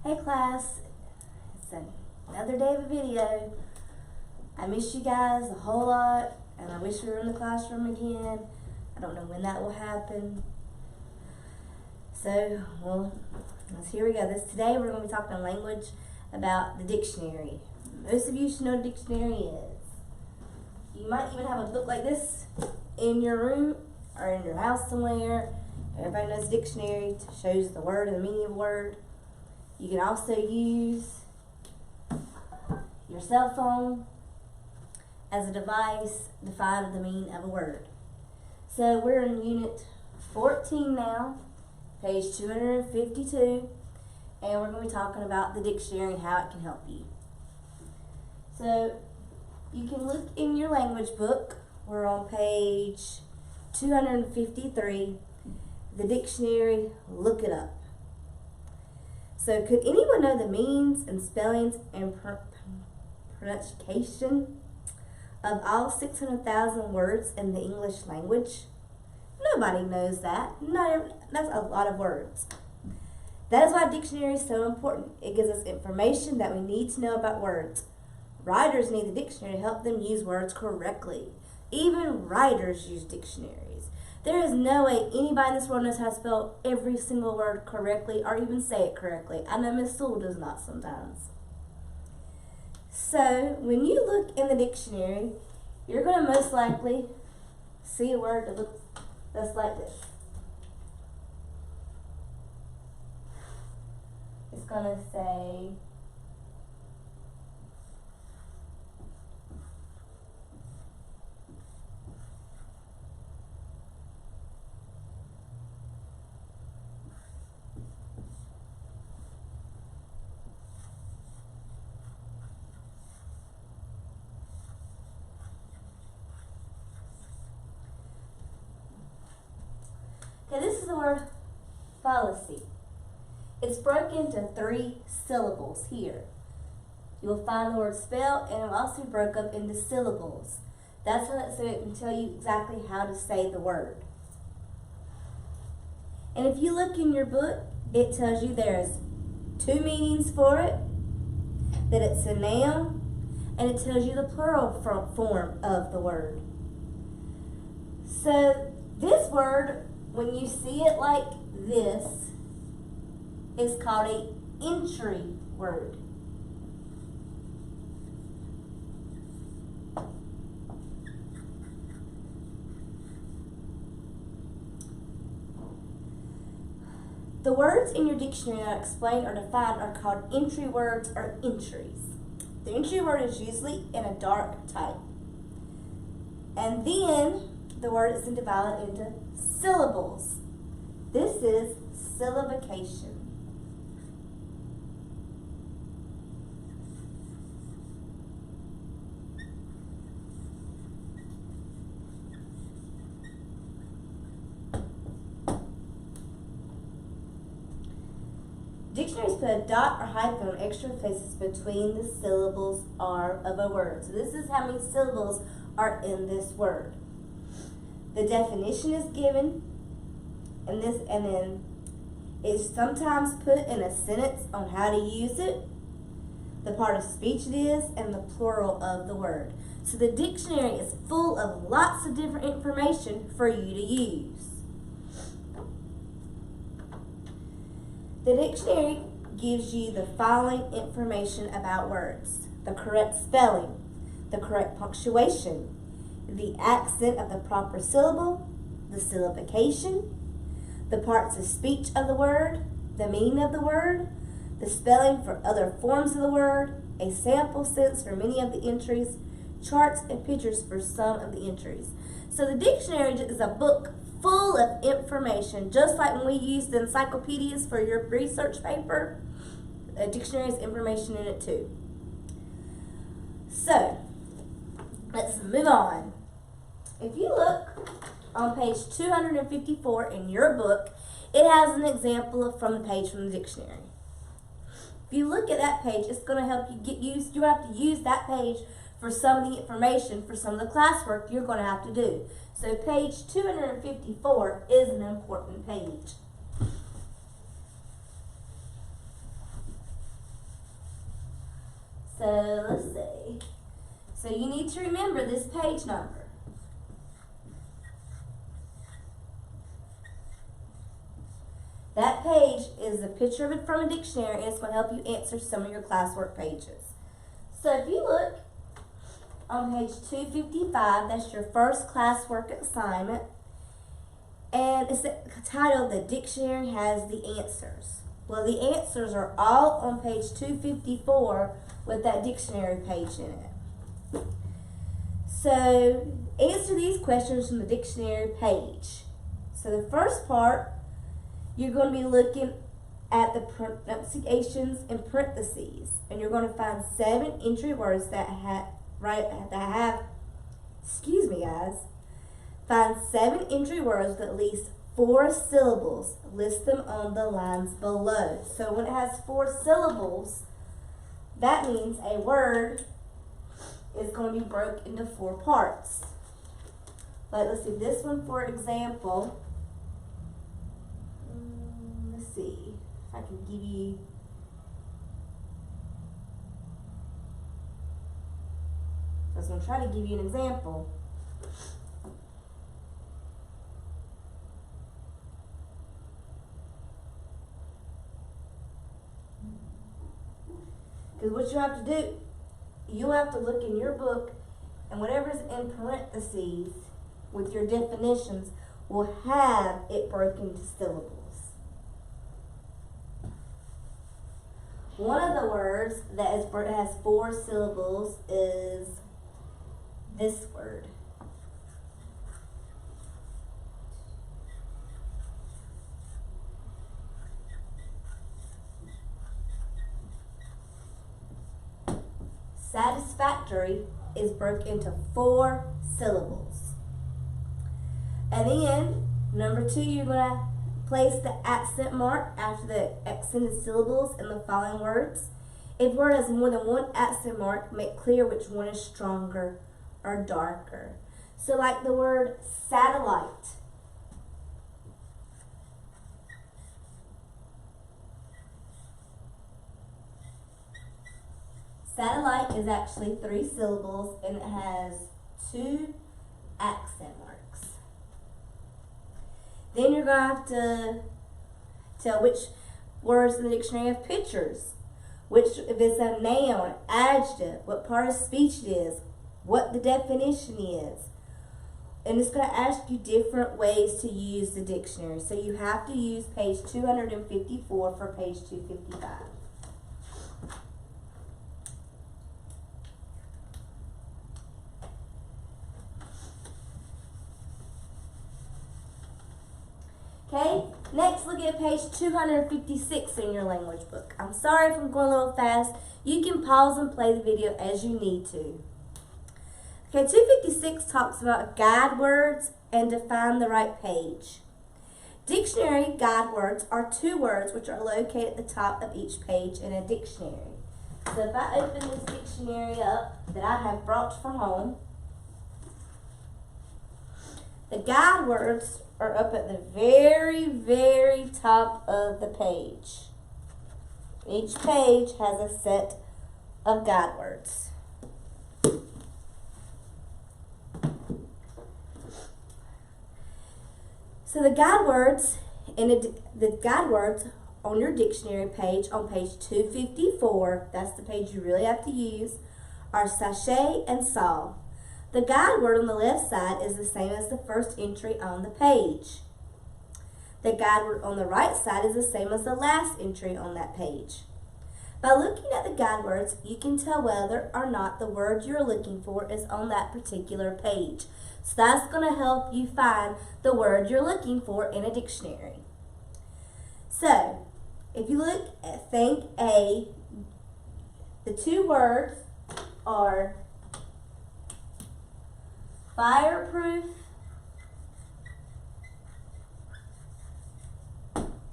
Hey class, it's another day of a video. I miss you guys a whole lot, and I wish we were in the classroom again. I don't know when that will happen. So, here we go. Today we're going to be talking language about the dictionary. Most of you should know what a dictionary is. You might even have a book like this in your room or in your house somewhere. Everybody knows a dictionary. It shows the word and the meaning of a word. You can also use your cell phone as a device to find the meaning of a word. So we're in unit 14 now, page 252, and we're going to be talking about the dictionary and how it can help you. So you can look in your language book. We're on page 253, the dictionary, look it up. So could anyone know the meanings and spellings and pronunciation of all 600,000 words in the English language? Nobody knows that. That's a lot of words. That is why a dictionary is so important. It gives us information that we need to know about words. Writers need the dictionary to help them use words correctly. Even writers use dictionaries. There is no way anybody in this world knows how to spell every single word correctly or even say it correctly. I know Miss Sewell does not sometimes. So when you look in the dictionary, you're going to most likely see a word that looks just like this. It's going to say okay, this is the word fallacy. It's broken into 3 syllables here. You'll find the word spell, and it'll also be broken up into syllables. That's so it can tell you exactly how to say the word. And if you look in your book, it tells you there's 2 meanings for it, that it's a noun, and it tells you the plural form of the word. So this word, when you see it like this, is called an entry word. The words in your dictionary that are explained or defined are called entry words or entries. The entry word is usually in a dark type. And then the word is divided into syllables. This is syllabication. Dictionaries put a dot or hyphen on extra places between the syllables of a word. So this is how many syllables are in this word. The definition is given, and then it's sometimes put in a sentence on how to use it, the part of speech it is, and the plural of the word. So the dictionary is full of lots of different information for you to use. The dictionary gives you the following information about words: the correct spelling, the correct punctuation, the accent of the proper syllable, the syllabication, the parts of speech of the word, the meaning of the word, the spelling for other forms of the word, a sample sentence for many of the entries, charts and pictures for some of the entries. So the dictionary is a book full of information, just like when we use the encyclopedias for your research paper. A dictionary has information in it too. So let's move on. If you look on page 254 in your book, it has an example from the page from the dictionary. If you look at that page, it's going to help you get used. You have to use that page for some of the information for some of the classwork you're going to have to do. So page 254 is an important page. So let's see. So you need to remember this page number. That page is a picture of it from a dictionary, and it's going to help you answer some of your classwork pages. So if you look on page 255, that's your first classwork assignment, and it's titled "The Dictionary Has the Answers." Well, the answers are all on page 254 with that dictionary page in it. So answer these questions from the dictionary page. So the first part, you're going to be looking at the pronunciations in parentheses, and you're going to find 7 entry words that have, excuse me guys, find 7 entry words with at least 4 syllables. List them on the lines below. So when it has 4 syllables, that means a word is going to be broken into 4 parts. Like, let's see, this one for example. Let's see if I can give you. I was going to try to give you an example. Because what you have to do, you have to look in your book, and whatever's in parentheses with your definitions will have it broken into syllables. One of the words that has 4 syllables is this word. Satisfactory is broken into 4 syllables. And then, number 2, you're going to place the accent mark after the accented syllables in the following words. If a word has more than 1 accent mark, make clear which one is stronger or darker. So like the word satellite. Satellite is actually 3 syllables, and it has 2 accent marks. Then you're going to have to tell which words in the dictionary have pictures, which, if it's a noun, adjective, what part of speech it is, what the definition is. And it's going to ask you different ways to use the dictionary. So you have to use page 254 for page 255. Okay, next look at page 256 in your language book. I'm sorry if I'm going a little fast. You can pause and play the video as you need to. Okay, 256 talks about guide words and define the right page. Dictionary guide words are 2 words which are located at the top of each page in a dictionary. So if I open this dictionary up that I have brought from home, the guide words are up at the very, very top of the page. Each page has a set of guide words. So the guide words on your dictionary page, on page 254, that's the page you really have to use, are sachet and saw. The guide word on the left side is the same as the first entry on the page. The guide word on the right side is the same as the last entry on that page. By looking at the guide words, you can tell whether or not the word you're looking for is on that particular page. So that's going to help you find the word you're looking for in a dictionary. So, if you look at Think A, the 2 words are fireproof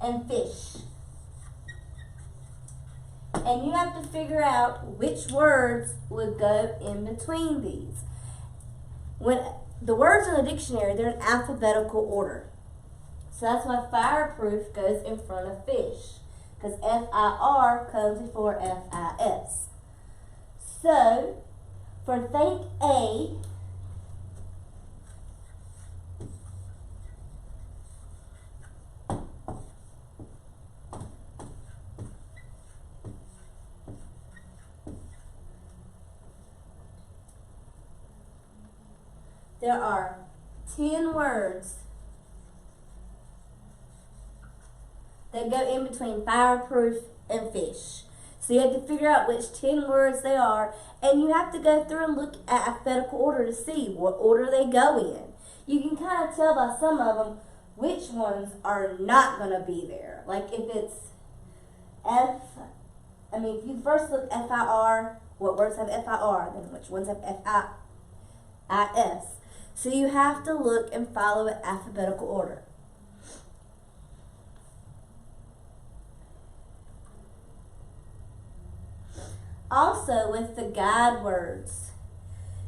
and fish. And you have to figure out which words would go in between these. When the words in the dictionary, they're in alphabetical order. So that's why fireproof goes in front of fish, because F-I-R comes before F-I-S. So, for think A, there are 10 words that go in between fireproof and fish. So you have to figure out which 10 words they are, and you have to go through and look at alphabetical order to see what order they go in. You can kind of tell by some of them which ones are not going to be there. Like if it's if you first look F-I-R, what words have F-I-R, then which ones have F-I-S. So you have to look and follow it alphabetical order. Also, with the guide words,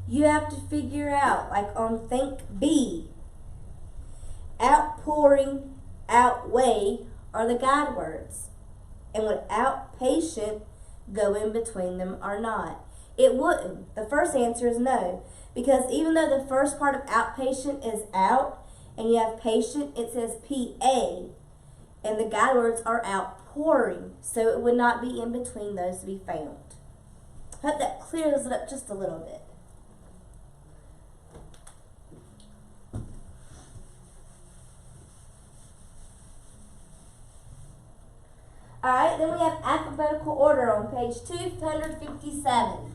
you have to figure out, like on think B, outpouring, outweigh are the guide words. And would outpatient go in between them or not? It wouldn't. The first answer is no. Because even though the first part of outpatient is out, and you have patient, it says P-A, and the guide words are outpouring. So it would not be in between those to be found. Hope that clears it up just a little bit. Alright, then we have alphabetical order on page 257.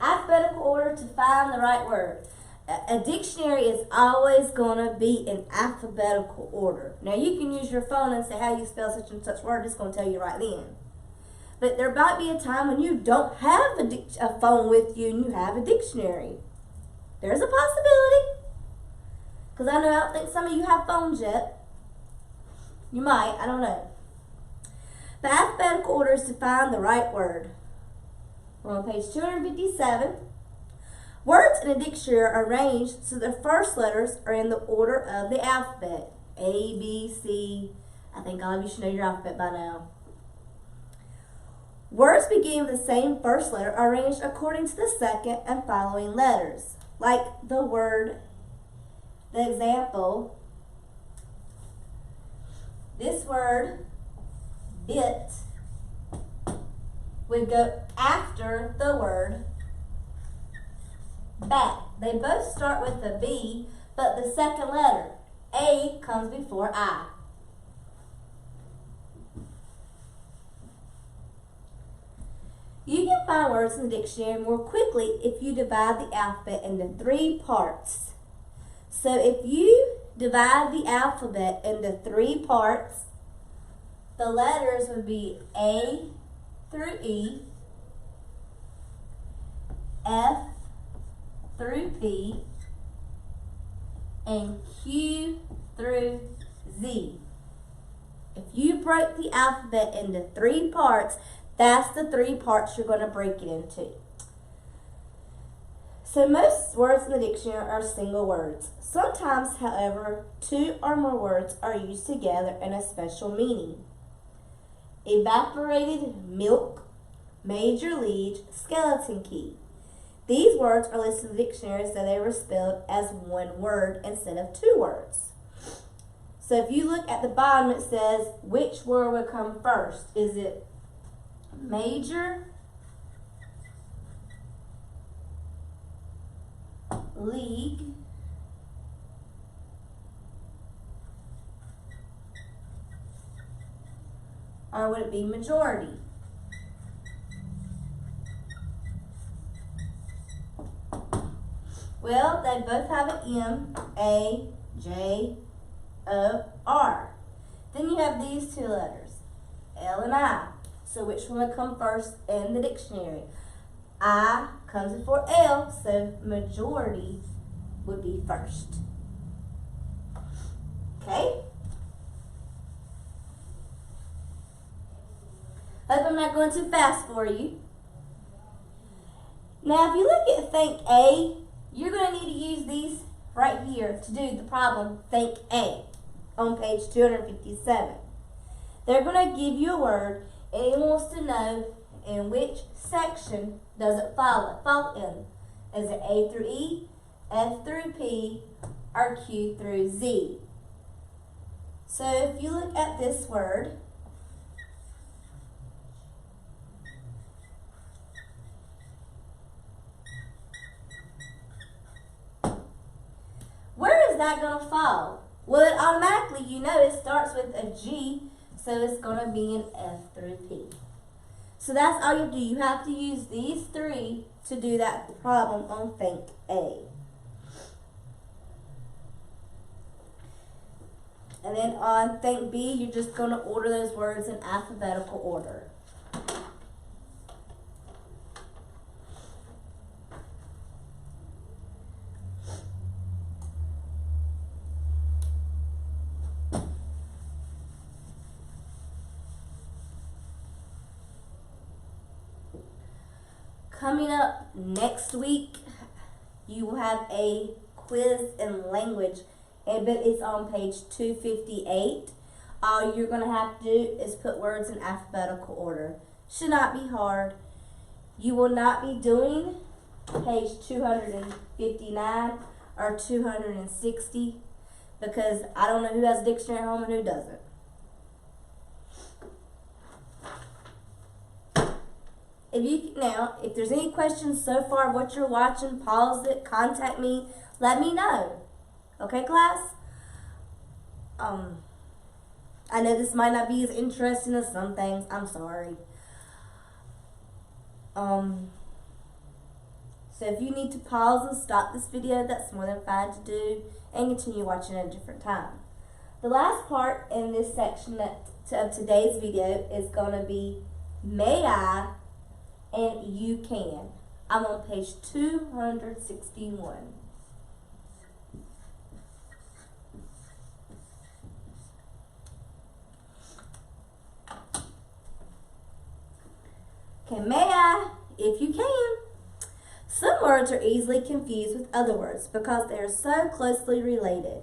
Alphabetical order to find the right word. A dictionary is always going to be in alphabetical order. Now you can use your phone and say how you spell such and such word. It's going to tell you right then. But there might be a time when you don't have a phone with you and you have a dictionary. There's a possibility. Because I don't think some of you have phones yet. You might, I don't know. The alphabetical order is to find the right word. We're on page 257. Words in a dictionary are arranged so the first letters are in the order of the alphabet. A, B, C. I think all of you should know your alphabet by now. Words beginning with the same first letter are arranged according to the second and following letters. Like the word, the example, this word, bit, would go after the word bat. They both start with a B, but the second letter, A, comes before I. You can find words in the dictionary more quickly if you divide the alphabet into 3 parts. So if you divide the alphabet into 3 parts, the letters would be A through E, F through P, and Q through Z. If you break the alphabet into 3 parts, that's the 3 parts you're going to break it into. So most words in the dictionary are single words. Sometimes, however, 2 or more words are used together in a special meaning. Evaporated milk, major league, skeleton key. These words are listed in the dictionary so they were spelled as 1 word instead of 2 words. So if you look at the bottom, it says which word would come first. Is it major league or would it be majority? Well, they both have an M, A, J, O, R. Then you have these 2 letters, L and I. So which one would come first in the dictionary? I comes before L, so majority would be first. Okay? Hope I'm not going too fast for you. Now, if you look at think A, you're going to need to use these right here to do the problem think A on page 257. They're going to give you a word. And he wants to know in which section does it fall in. Is it A through E, F through P, or Q through Z? So if you look at this word, where is that going to fall? Well, it automatically, you know, it starts with a G, so it's going to be an F through P. So that's all you do. You have to use these three to do that problem on Think A. And then on Think B, you're just going to order those words in alphabetical order. Coming up next week, you will have a quiz in language, but it's on page 258. All you're going to have to do is put words in alphabetical order. Should not be hard. You will not be doing page 259 or 260 because I don't know who has a dictionary at home and who doesn't. If there's any questions so far of what you're watching, pause it, contact me, let me know. Okay, class? I know this might not be as interesting as some things. I'm sorry. So if you need to pause and stop this video, that's more than fine to do, and continue watching at a different time. The last part in this section of today's video is going to be may I and you can. I'm on page 261. Okay, may I, if you can. Some words are easily confused with other words because they are so closely related.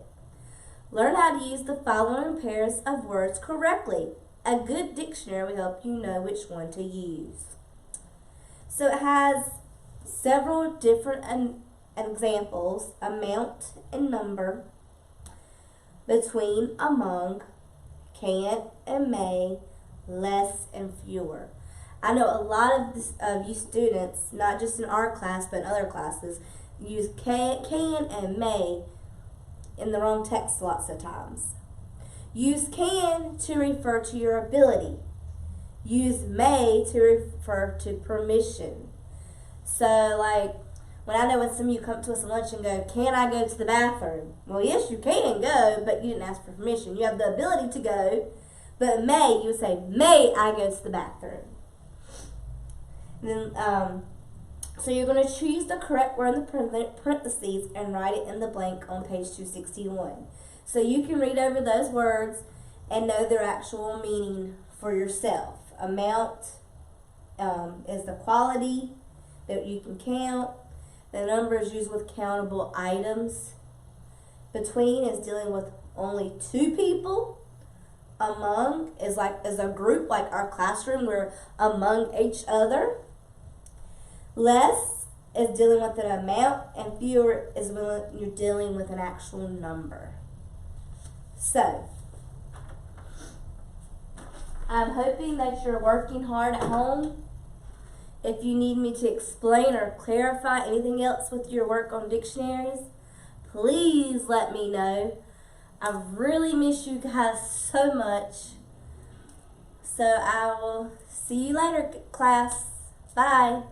Learn how to use the following pairs of words correctly. A good dictionary will help you know which one to use. So it has several different examples: amount and number, between, among, can and may, less and fewer. I know a lot of you students, not just in our class but in other classes, use can and may in the wrong text lots of times. Use can to refer to your ability. Use may to refer to permission. So, like, when I know when some of you come to us at lunch and go, can I go to the bathroom? Well, yes, you can go, but you didn't ask for permission. You have the ability to go, but may, you would say, may I go to the bathroom? And then, so you're going to choose the correct word in the parentheses and write it in the blank on page 261. So you can read over those words and know their actual meaning for yourself. Amount is the quality that you can count. The number is used with countable items. Between is dealing with only two people. Among is a group, like our classroom, we're among each other. Less is dealing with an amount, and fewer is when you're dealing with an actual number. So, I'm hoping that you're working hard at home. If you need me to explain or clarify anything else with your work on dictionaries, please let me know. I really miss you guys so much. So I will see you later, class. Bye.